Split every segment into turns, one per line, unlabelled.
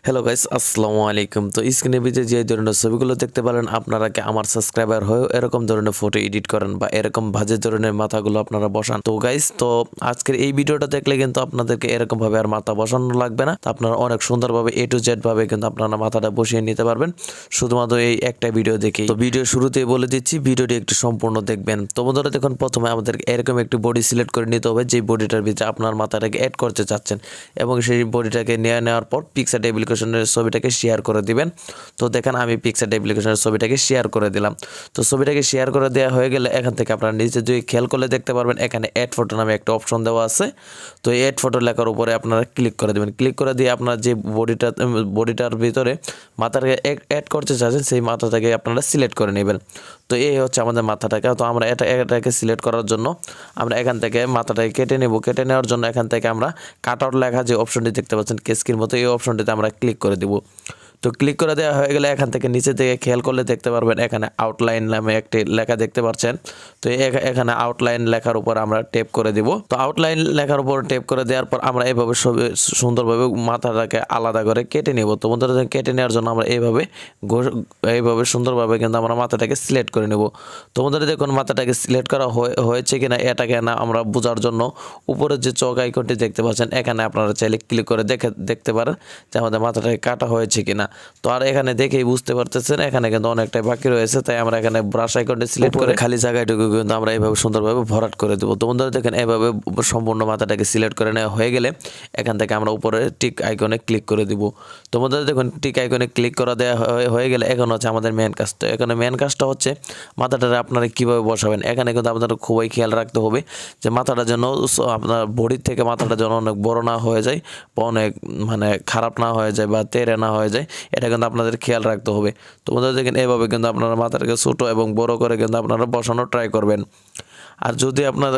Hello guys, আসসালামু আলাইকুম। তো স্ক্রিনে ভিতরে যে ধরনের ছবিগুলো দেখতে পারেন, আপনারা কি আমার সাবস্ক্রাইবার হয়েও এরকম ধরনের ফটো এডিট করেন বা এরকম বাজে ধরনের মাথাগুলো আপনারা বসান? তো গাইস, তো আজকের এই ভিডিওটা দেখলে কিন্তু আপনাদেরকে এরকম ভাবে আর মাথা বসানো লাগবে না। তো আপনারা অনেক সুন্দরভাবে A to Z ভাবে কিন্তু আপনারা মাথাটা বসিয়ে নিতে পারবেন শুধুমাত্র এই একটা ভিডিও দেখে। তো ভিডিও শুরুতেই বলে দিচ্ছি, ভিডিওটি একটু সম্পূর্ণ দেখবেন। তো বন্ধুরা দেখুন, প্রথমে আমাদের এরকম একটি বডি সিলেক্ট করে নিতে হবে, যে বডিটার ভিতরে আপনার মাথাটাকে অ্যাড করতে চাচ্ছেন, এবং সেই বডিটাকে নেওয়ার পর পিক্সার অ্যাপ্লিকেশনের ছবিটাকে শেয়ার করে দিবেন। তো দেখেন, আমি পিক্সার অ্যাপ্লিকেশনের ছবিটাকে শেয়ার করে দিলাম। তো ছবিটাকে শেয়ার করে দেওয়া হয়ে গেলে এখান থেকে আপনারা নিচে যদি খেয়াল করলে দেখতে পারবেন, এখানে অ্যাড ফটো নামে একটা অপশন দেওয়া আছে। তো এই অ্যাড ফটো লেখার উপরে আপনারা ক্লিক করে দেবেন। ক্লিক করে দিয়ে আপনার যে বডিটার ভিতরে মাথাটাকে অ্যাড করতে চাচ্ছেন, সেই মাথাটাকে আপনারা সিলেক্ট করে নেবেন। তো এই হচ্ছে আমাদের মাথাটাকে। তো আমরা এটাকে সিলেক্ট করার জন্য আমরা এখান থেকে মাথাটাকে কেটে নেব। কেটে নেওয়ার জন্য এখান থেকে আমরা কাট আউট লেখা যে অপশনটি দেখতে পাচ্ছেন কেসকির মতো, এই অপশনটিতে আমরা ক্লিক করে দেব। তো ক্লিক করে দেওয়া হয়ে গেলে এখান থেকে নিচে থেকে খেয়াল করলে দেখতে পারবেন, এখানে আউটলাইন নামে একটি লেখা দেখতে পাচ্ছেন। তো এখানে আউটলাইন লেখার উপর আমরা টেপ করে দিব। তো আউটলাইন লেখার উপর টেপ করে দেওয়ার পর আমরা এইভাবে সুন্দরভাবে মাথাটাকে আলাদা করে কেটে নেব। তো বন্ধুরা, কেটে নেওয়ার জন্য আমরা এইভাবে সুন্দরভাবে কিন্তু আমরা মাথাটাকে সিলেক্ট করে নেব। তো বন্ধুরা দেখুন, মাথাটাকে সিলেক্ট করা হয়েছে কিনা এটাকে না আমরা বোঝার জন্য উপরের যে চক আইকনটি দেখতে পাচ্ছেন, এখানে আপনারা চাইলে ক্লিক করে দেখতে পারেন যে আমাদের মাথাটাকে কাটা হয়েছে কিনা। তো আর এখানে দেখেই বুঝতে পারতেছেন এখানে কিন্তু অনেকটাই বাকি রয়েছে, তাই আমরা এখানে ব্রাশ আইকনটি সিলেক্ট করে খালি জায়গাটুকু কিন্তু আমরা এইভাবে সুন্দরভাবে ভরাট করে দেবো। তো বন্ধুরা দেখেন, এইভাবে সম্পূর্ণ মাথাটাকে সিলেক্ট করে নেওয়া হয়ে গেলে এখান থেকে আমরা উপরে টিক আইকনে ক্লিক করে দিব। তো বন্ধুরা দেখুন, টিক আইকনে ক্লিক করা দেওয়া হয়ে গেলে এখন হচ্ছে আমাদের মেন কাজ। তো এখানে মেন কাজটা হচ্ছে মাথাটাকে আপনারা কীভাবে বসাবেন। এখানে কিন্তু আপনাদের খুবই খেয়াল রাখতে হবে যে মাথাটা যেন আপনার বডির থেকে মাথাটা যেন অনেক বড় না হয়ে যায় বা অনেক খারাপ না হয়ে যায় বা তেড়ে না হয়ে যায়, এটা কিন্তু আপনাদের খেয়াল রাখতে হবে। তো বন্ধুরা দেখেন, এইভাবে কিন্তু আপনারা মাথাটাকে ছোটো এবং বড় করে কিন্তু আপনারা বসানোর ট্রাই করবেন। আর যদি আপনার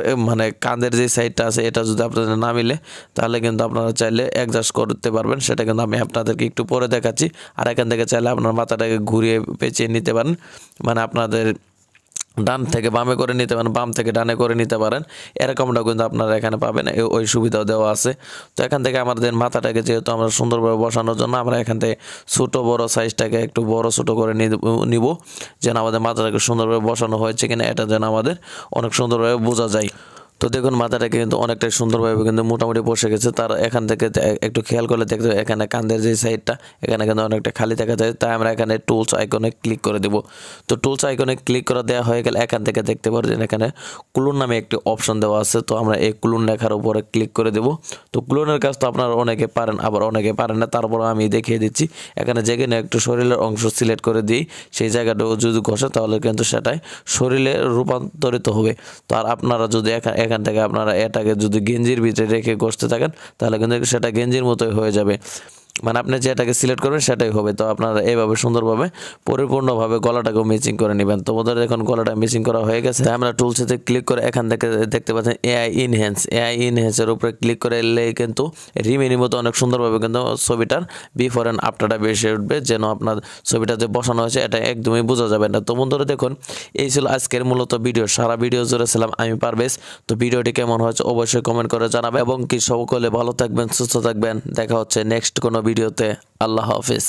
কাঁধের যে সাইডটা আছে এটা যদি আপনাদের না মিলে, তাহলে কিন্তু আপনারা চাইলে অ্যাডজাস্ট করতে পারবেন। সেটা কিন্তু আমি আপনাদেরকে একটু পরে দেখাচ্ছি। আর এখান থেকে চাইলে আপনার মাথাটাকে ঘুরিয়ে পেঁচিয়ে নিতে পারেন, আপনাদের ডান থেকে বামে করে নিতে পারেন, বাম থেকে ডানে করে নিতে পারেন। এরকমটা কিন্তু আপনারা এখানে পাবেন, ওই সুবিধাও দেওয়া আছে। তো এখান থেকে আমাদের মাথাটাকে যেহেতু আমরা সুন্দরভাবে বসানোর জন্য আমরা এখান থেকে ছোটো বড় সাইজটাকে একটু বড় ছোটো করে নিব, যেন আমাদের মাথাটাকে সুন্দরভাবে বসানো হয়েছে কিনা এটা যেন আমাদের অনেক সুন্দরভাবে বোঝা যায়। তো দেখুন, মাথাটাকে কিন্তু অনেকটাই সুন্দরভাবে কিন্তু মোটামুটি বসে গেছে। তার এখান থেকে একটু খেয়াল করলে দেখতে এখানে কাঁধের যে সাইডটা এখানে কিন্তু অনেকটা খালি দেখা যায়, তাই আমরা এখানে টুলস আইকনে ক্লিক করে দেব। তো টুলস আইকনে ক্লিক করে দেওয়া হয়ে গেলে এখান থেকে দেখতে পাচ্ছেন এখানে ক্লোন নামে একটি অপশন দেওয়া আছে। তো আমরা এই ক্লোন লেখার উপরে ক্লিক করে দেব। তো ক্লোনের কাজ তো আপনারা অনেকে পারেন, আবার অনেকে পারেন না, তারপর আমি দেখিয়ে দিচ্ছি। এখানে যেখানে একটু শরীরের অংশ সিলেক্ট করে দিই, সেই জায়গাটাও যদি ঘষে তাহলে কিন্তু সেটাই শরীরে রূপান্তরিত হবে। তো আর আপনারা যদি এখান থেকে আপনারা এটাকে যদি গেঞ্জির ভিতরে রেখে ঘষতে থাকেন, তাহলে কিন্তু সেটা গেঞ্জির মতোই হয়ে যাবে, আপনি যেটাকে সিলেক্ট করবেন সেটাই হবে। তো আপনারা এইভাবে সুন্দরভাবে পরিপূর্ণভাবে গলাটাকেও ম্যাচিং করে নেবেন। তো ওদের এখন গলাটা ম্যাচিং করা হয়ে গেছে, তাই আমরা টুলসেতে ক্লিক করে এখান থেকে দেখতে পাচ্ছেন এআই ইনহ্যান্সের উপরে ক্লিক করে এলে কিন্তু রিমেনির মতো অনেক সুন্দরভাবে কিন্তু ছবিটার বিফোর অ্যান্ড আফটারটা বেশি উঠবে, যেন আপনার ছবিটা যে বসানো হয়েছে এটা একদমই বোঝা যাবে না। তো বন্ধুরা দেখুন, এই ছিল আজকের মূলত ভিডিও। সারা ভিডিও জুড়ে ছিলাম আমি পারভেজ। তো ভিডিওটি কেমন হয়েছে অবশ্যই কমেন্ট করে জানাবেন, এবং কি সকলে ভালো থাকবেন, সুস্থ থাকবেন। দেখা হচ্ছে নেক্সট কোনো ভিডিওতে। আল্লাহ হাফেজ।